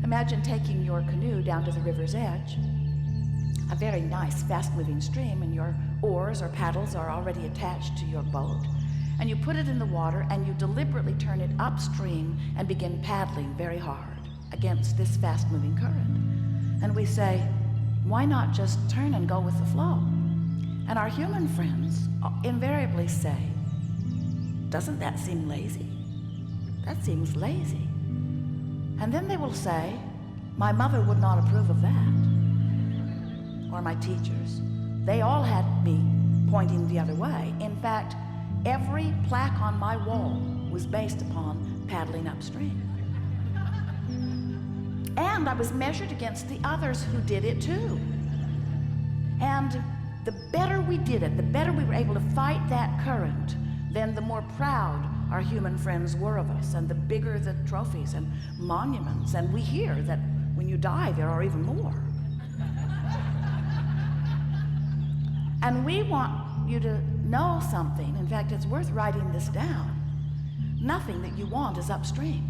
Imagine taking your canoe down to the river's edge, a very nice, fast-moving stream, and your oars or paddles are already attached to your boat, and you put it in the water and you deliberately turn it upstream and begin paddling very hard against this fast-moving current. And we say, why not just turn and go with the flow? And our human friends invariably say, doesn't that seem lazy? That seems lazy. And then they will say, my mother would not approve of that. Or my teachers. They all had me pointing the other way. In fact, every plaque on my wall was based upon paddling upstream. And I was measured against the others who did it too. And the better we did it, the better we were able to fight that current, then the more proud our human friends were of us, and the bigger the trophies and monuments. And we hear that when you die, there are even more. And we want you to know something. In fact, it's worth writing this down. Nothing that you want is upstream.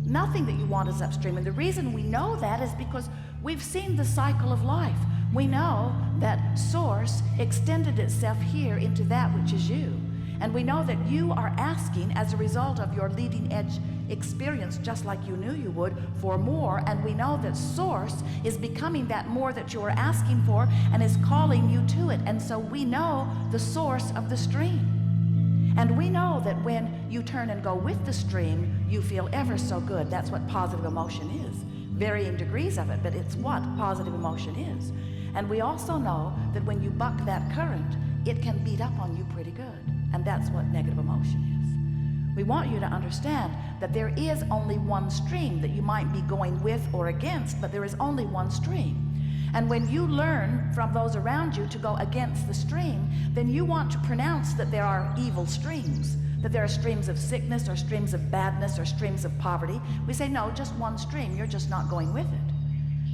Nothing that you want is upstream. And the reason we know that is because we've seen the cycle of life. We know that source extended itself here into that which is you. And we know that you are asking, as a result of your leading edge experience, just like you knew you would, for more. And we know that source is becoming that more that you are asking for and is calling you to it. And so we know the source of the stream. And we know that when you turn and go with the stream, you feel ever so good. That's what positive emotion is. Varying degrees of it, but it's what positive emotion is. And we also know that when you buck that current, it can beat up on you pretty good. And that's what negative emotion is. We want you to understand that there is only one stream that you might be going with or against, but there is only one stream. And when you learn from those around you to go against the stream, then you want to pronounce that there are evil streams, that there are streams of sickness or streams of badness or streams of poverty. We say, no, just one stream, you're just not going with it.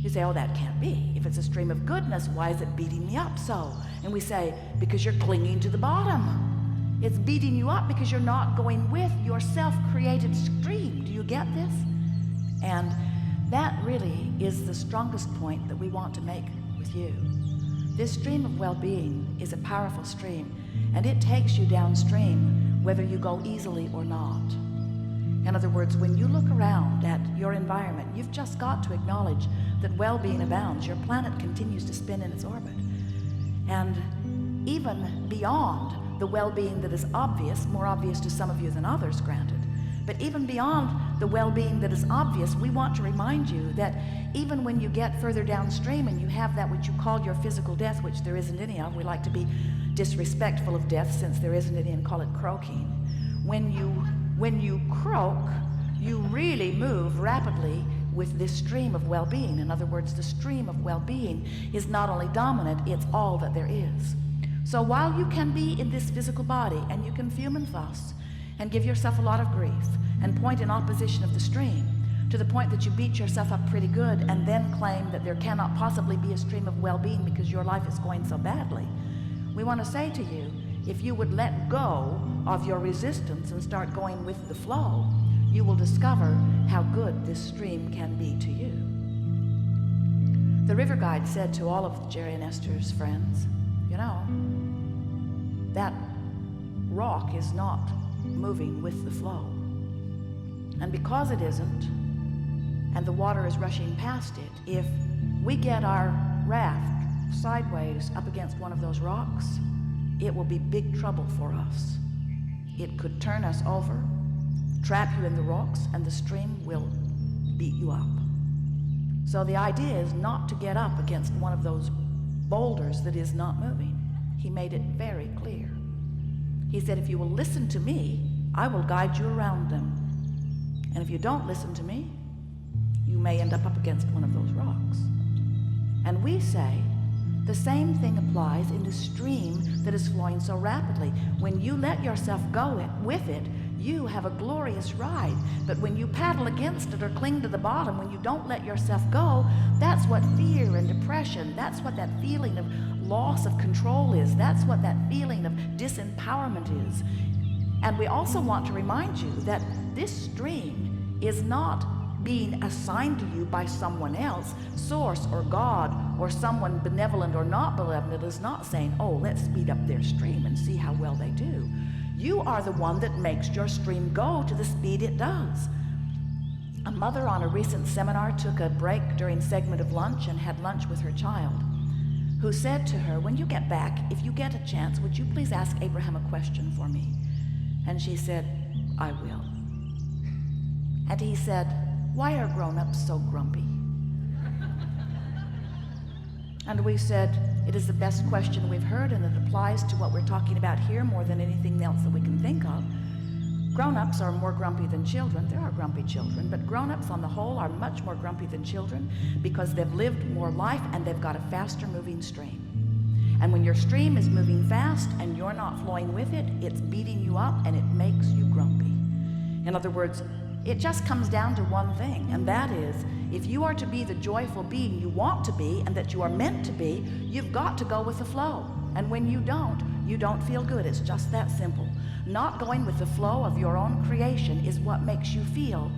You say, oh, that can't be. If it's a stream of goodness, why is it beating me up so? And we say, because you're clinging to the bottom. It's beating you up because you're not going with your self-created stream. Do you get this? And that really is the strongest point that we want to make with you. This stream of well-being is a powerful stream, and it takes you downstream whether you go easily or not. In other words, when you look around at your environment, you've just got to acknowledge that well-being abounds. Your planet continues to spin in its orbit. And even beyond the well-being that is obvious, more obvious to some of you than others, granted, but even beyond the well-being that is obvious, we want to remind you that even when you get further downstream and you have that which you call your physical death, which there isn't any of, we like to be disrespectful of death since there isn't any and call it croaking. When you croak, you really move rapidly with this stream of well-being. In other words, the stream of well-being is not only dominant, it's all that there is. So while you can be in this physical body and you can fume and fuss and give yourself a lot of grief and point in opposition of the stream to the point that you beat yourself up pretty good and then claim that there cannot possibly be a stream of well-being because your life is going so badly, we want to say to you, if you would let go of your resistance and start going with the flow, you will discover how good this stream can be to you. The river guide said to all of Jerry and Esther's friends, you know, that rock is not moving with the flow. And because it isn't, and the water is rushing past it, if we get our raft sideways up against one of those rocks, it will be big trouble for us. It could turn us over, trap you in the rocks, and the stream will beat you up. So the idea is not to get up against one of those boulders that is not moving. He made it very clear. He said, if you will listen to me, I will guide you around them. And if you don't listen to me, you may end up against one of those rocks. And we say, the same thing applies in the stream that is flowing so rapidly. When you let yourself go with it, you have a glorious ride. But when you paddle against it or cling to the bottom, when you don't let yourself go, that's what fear and depression, that's what that feeling of loss of control is. That's what that feeling of disempowerment is. And we also want to remind you that this stream is not being assigned to you by someone else, source or God or someone benevolent or not benevolent is not saying, oh, let's speed up their stream and see how well they do. You are the one that makes your stream go to the speed it does. A mother on a recent seminar took a break during segment of lunch and had lunch with her child, who said to her, when you get back, if you get a chance, would you please ask Abraham a question for me? And she said, I will. And he said, why are grown-ups so grumpy? And we said, it is the best question we've heard, and it applies to what we're talking about here more than anything else that we can think of. Grown-ups are more grumpy than children. There are grumpy children, but grown-ups on the whole are much more grumpy than children because they've lived more life and they've got a faster moving stream. And when your stream is moving fast and you're not flowing with it, it's beating you up and it makes you grumpy. In other words, it just comes down to one thing, and that is, if you are to be the joyful being you want to be and that you are meant to be, you've got to go with the flow. And when you don't feel good. It's just that simple. Not going with the flow of your own creation is what makes you feel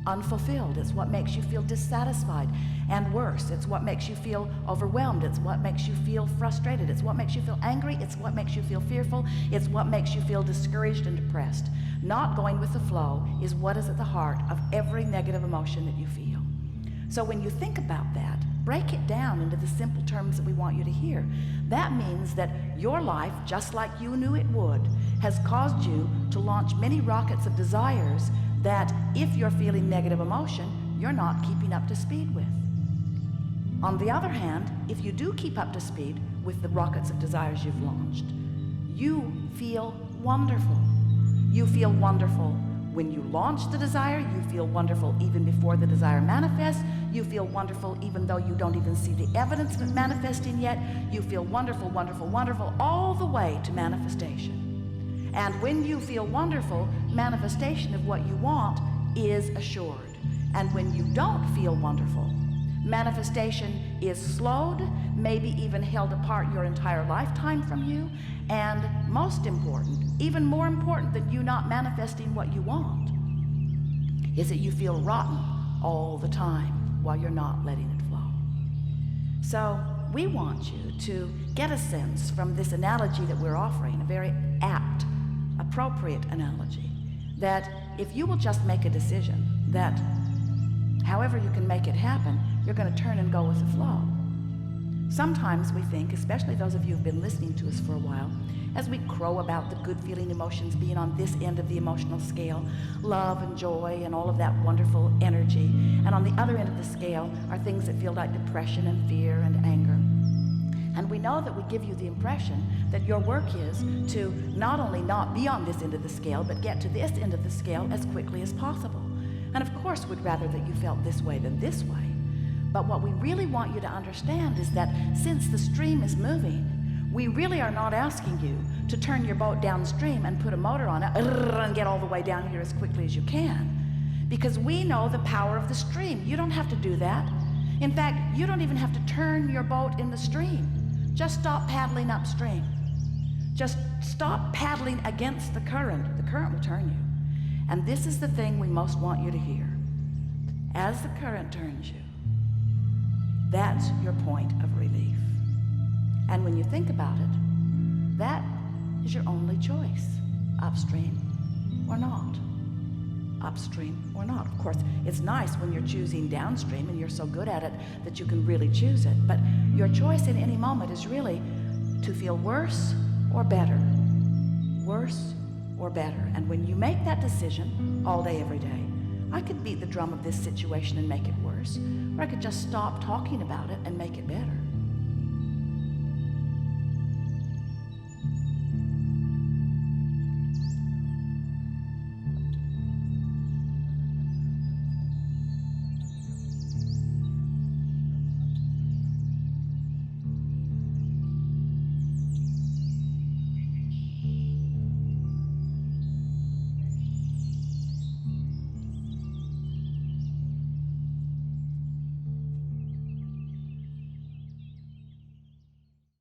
unfulfilled. It's what makes you feel dissatisfied, and worse, it's what makes you feel overwhelmed. It's what makes you feel frustrated. It's what makes you feel angry. It's what makes you feel fearful. It's what makes you feel discouraged and depressed. Not going with the flow is what is at the heart of every negative emotion that you feel. So when you think about that, break it down into the simple terms that we want you to hear. That means that your life, just like you knew it would, has caused you to launch many rockets of desires that, if you're feeling negative emotion, you're not keeping up to speed with. On the other hand, if you do keep up to speed with the rockets of desires you've launched, you feel wonderful. You feel wonderful when you launch the desire. You feel wonderful even before the desire manifests. You feel wonderful even though you don't even see the evidence of it manifesting yet. You feel wonderful, wonderful, wonderful all the way to manifestation. And when you feel wonderful, manifestation of what you want is assured. And when you don't feel wonderful, manifestation is slowed, maybe even held apart your entire lifetime from you, and most important, even more important than you not manifesting what you want, is that you feel rotten all the time while you're not letting it flow. So we want you to get a sense from this analogy that we're offering, a very apt, appropriate analogy, that if you will just make a decision that however you can make it happen, you're going to turn and go with the flow. Sometimes we think, especially those of you who've been listening to us for a while, as we crow about the good feeling emotions being on this end of the emotional scale, love and joy and all of that wonderful energy, and on the other end of the scale are things that feel like depression and fear and anger. And we know that we give you the impression that your work is to not only not be on this end of the scale, but get to this end of the scale as quickly as possible. And of course, we'd rather that you felt this way than this way. But what we really want you to understand is that since the stream is moving, we really are not asking you to turn your boat downstream and put a motor on it and get all the way down here as quickly as you can. Because we know the power of the stream. You don't have to do that. In fact, you don't even have to turn your boat in the stream. Just stop paddling upstream. Just stop paddling against the current. The current will turn you. And this is the thing we most want you to hear. As the current turns you, that's your point of relief. And when you think about it, that is your only choice, upstream or not. Upstream or not. Of course, it's nice when you're choosing downstream and you're so good at it that you can really choose it. But your choice in any moment is really to feel worse or better. Worse or better. And when you make that decision all day, every day, I could beat the drum of this situation and make it worse, or I could just stop talking about it and make it better.